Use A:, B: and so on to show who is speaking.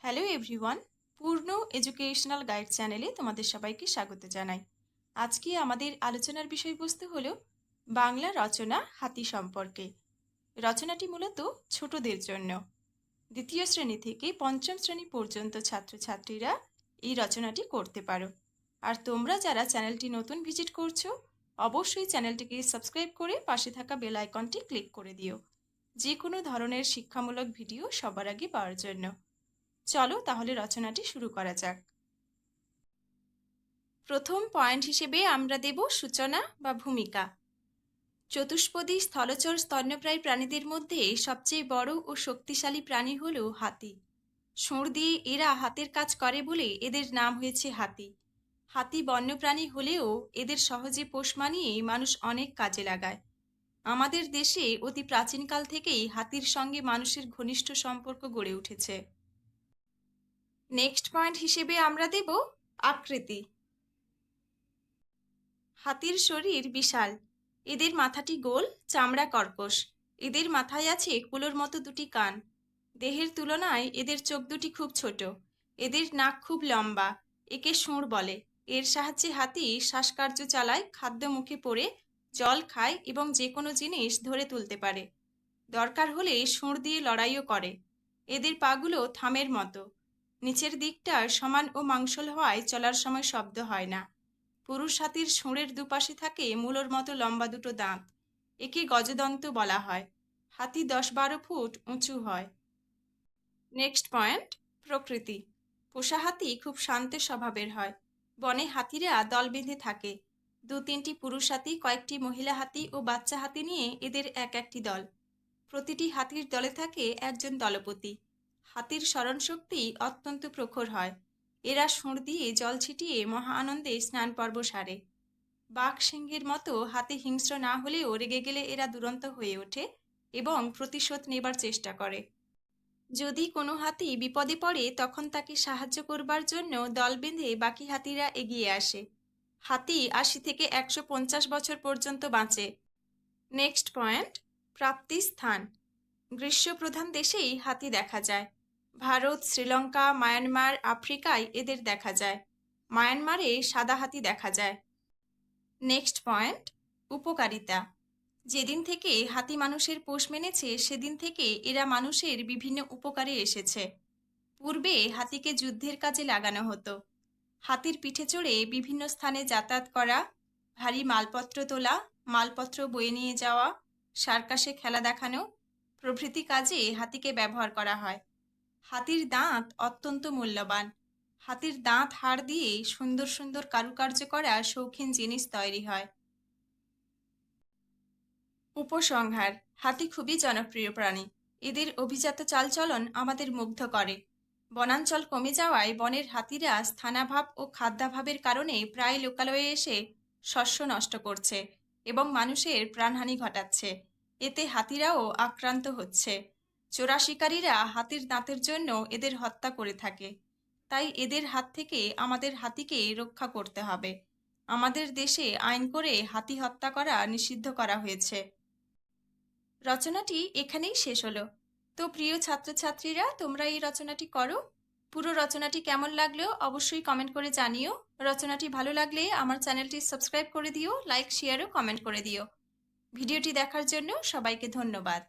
A: Hello everyone, পূর্ণ educational guide চ্যানেলে তোমাদের সবাইকে স্বাগত জানাই। আজকে আমাদের আলোচনার বিষয়বস্তু হলো বাংলা রচনা হাতি সম্পর্কে। রচনাটি মূলত ছোটদের জন্য। দ্বিতীয় শ্রেণী থেকে পঞ্চম শ্রেণী পর্যন্ত ছাত্রছাত্রীরা এই রচনাটি করতে পারো। আর তোমরা যারা চ্যানেলটি নতুন ভিজিট করছো, অবশ্যই চ্যানেলটিকে সাবস্ক্রাইব করে পাশে থাকা বেল আইকনটি ক্লিক করে দিও, যে কোনো ধরনের শিক্ষামূলক ভিডিও সবার আগে পাওয়ার জন্য। চলো তাহলে রচনাটি শুরু করা যাক। প্রথম পয়েন্ট হিসেবে আমরা দেব সূচনা বা ভূমিকা। চতুষ্পদী স্থলচর স্তন্যপ্রায়ী প্রাণীদের মধ্যে সবচেয়ে বড় ও শক্তিশালী প্রাণী হল হাতি। শুঁড় দিয়ে এরা হাতের কাজ করে বলে এদের নাম হয়েছে হাতি। হাতি বন্যপ্রাণী হলেও এদের সহজে পোষ মানিয়ে মানুষ অনেক কাজে লাগায়। আমাদের দেশে অতি প্রাচীনকাল থেকেই হাতির সঙ্গে মানুষের ঘনিষ্ঠ সম্পর্ক গড়ে উঠেছে। নেক্সট পয়েন্ট হিসেবে আমরা দেব আকৃতি। হাতির শরীর বিশাল, এদের মাথাটি গোল, চামড়া কর্কশ। এদের মাথায় আছে কুলোর মতো দুটি কান। দেহের তুলনায় এদের চোখ দুটি খুব ছোট। এদের নাক খুব লম্বা, একে শুঁড় বলে। এর সাহায্যে হাতি শ্বাসকার্য চালায়, খাদ্য মুখে পড়ে, জল খায় এবং যে কোনো জিনিস ধরে তুলতে পারে। দরকার হলে শুঁড় দিয়ে লড়াইও করে। এদের পাগুলো থামের মতো। নিচের দিকটা সমান ও মাংসল হওয়ায় চলার সময় শব্দ হয় না। পুরুষ হাতির শুঁড়ের দুপাশে থাকে মূলোর মতো লম্বা দুটো দাঁত। একে গজদন্ত বলা হয়। হাতি 10-12 ফুট উঁচু হয়। নেক্সট পয়েন্ট, প্রকৃতি। পোষা হাতি খুব শান্ত স্বভাবের হয়। বনে হাতিরা দল বেঁধে থাকে। 2-3টি পুরুষ হাতি, কয়েকটি মহিলা হাতি ও বাচ্চা হাতি নিয়ে এদের এক একটি দল। প্রতিটি হাতির দলে থাকে একজন দলপতি। হাতির স্মরণশক্তি অত্যন্ত প্রখর হয়। এরা শুঁড় দিয়ে জল ছিটিয়ে মহা আনন্দে স্নান পর্ব সারে। বাঘ সিংহের মতো হাতি হিংস্র না হলেও রেগে গেলে এরা দুরন্ত হয়ে ওঠে এবং প্রতিশোধ নেবার চেষ্টা করে। যদি কোনো হাতি বিপদে পড়ে তখন তাকে সাহায্য করবার জন্য দল বেঁধে বাকি হাতিরা এগিয়ে আসে। হাতি 80 থেকে 150 বছর পর্যন্ত বাঁচে। নেক্সট পয়েন্ট, প্রাপ্তি স্থান। গ্রীষ্মপ্রধান দেশেই হাতি দেখা যায়। ভারত, শ্রীলঙ্কা, মায়ানমার, আফ্রিকায় এদের দেখা যায়। মায়ানমারে সাদা হাতি দেখা যায়। নেক্সট পয়েন্ট, উপকারিতা। যেদিন থেকে হাতি মানুষের পোষ মেনেছে সেদিন থেকে এরা মানুষের বিভিন্ন উপকারে এসেছে। পূর্বে হাতিকে যুদ্ধের কাজে লাগানো হতো। হাতির পিঠে চড়ে বিভিন্ন স্থানে যাতায়াত করা, ভারী মালপত্র তোলা, মালপত্র বয়ে নিয়ে যাওয়া, সার্কাসে খেলা দেখানো প্রভৃতি কাজে হাতিকে ব্যবহার করা হয়। হাতির দাঁত অত্যন্ত মূল্যবান। হাতির দাঁত হাড় দিয়ে সুন্দর সুন্দর কারুকার্য করা শৌখিন জিনিস তৈরি হয়। উপসংহার, হাতি খুবই জনপ্রিয় প্রাণী। এদের অভিজাত চালচলন আমাদের মুগ্ধ করে। বনাঞ্চল কমে যাওয়ায় বনের হাতিরা স্থানাভাব ও খাদ্যাভাবের কারণে প্রায় লোকালয়ে এসে শস্য নষ্ট করছে এবং মানুষের প্রাণহানি ঘটাচ্ছে। এতে হাতিরাও আক্রান্ত হচ্ছে। চোরা শিকারীরা হাতির দাঁতের জন্য এদের হত্যা করে থাকে। তাই এদের হাত থেকে আমাদের হাতিকে রক্ষা করতে হবে। আমাদের দেশে আইন করে হাতি হত্যা করা নিষিদ্ধ করা হয়েছে। রচনাটি এখানেই শেষ হলো। তো প্রিয় ছাত্রছাত্রীরা, তোমরা এই রচনাটি করো। পুরো রচনাটি কেমন লাগলো অবশ্যই কমেন্ট করে জানিও। রচনাটি ভালো লাগলে আমার চ্যানেলটি সাবস্ক্রাইব করে দিও, লাইক, শেয়ার ও কমেন্ট করে দিও। ভিডিওটি দেখার জন্য সবাইকে ধন্যবাদ।